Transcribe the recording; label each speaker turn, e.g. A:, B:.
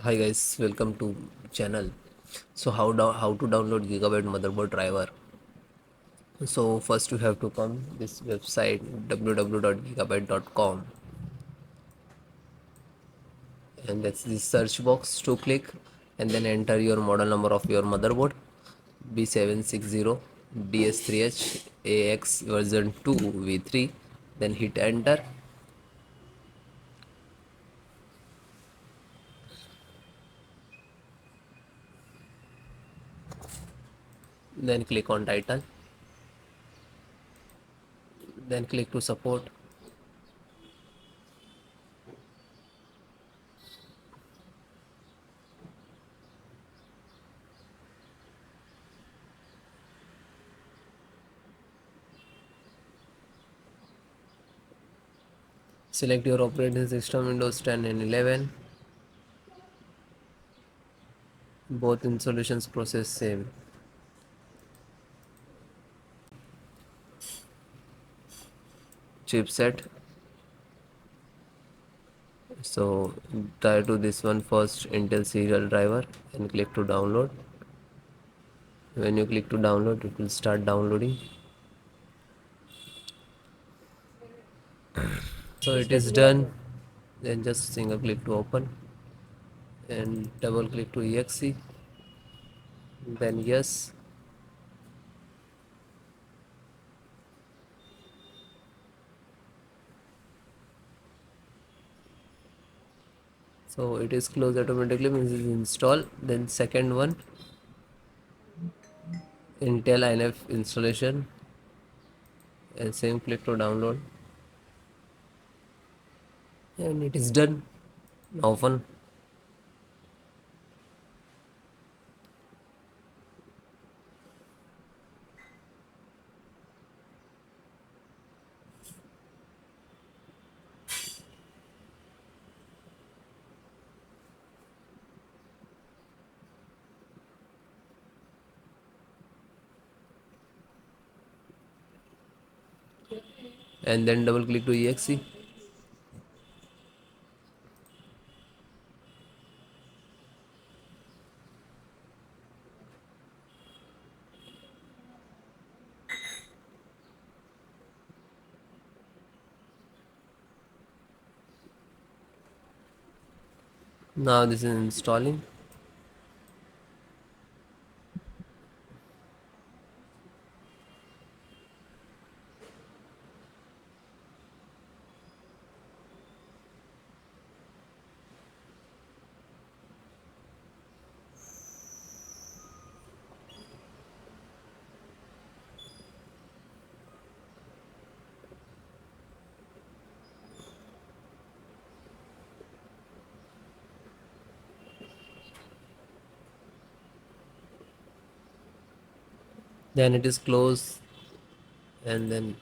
A: Hi guys, welcome to channel. So how to download Gigabyte motherboard driver? So first you have to come this website www.gigabyte.com, and that's the search box to click, and then enter your model number of your motherboard B760 DS3H AX version 2 V3. Then hit enter. Then click on title. Then click to support. Select your operating system Windows 10 and 11. Both installations process same. Chipset. So try to this one first, Intel serial driver, and click to download. When you click to download, it will start downloading. So it is done. Then just single click to open and double click to exe. Then yes. So it is closed automatically, means it is install. Then second one, Intel INF installation, and same click to download, and it is done. Open. And then double click to exe. Now this is installing. Then it is closed, and then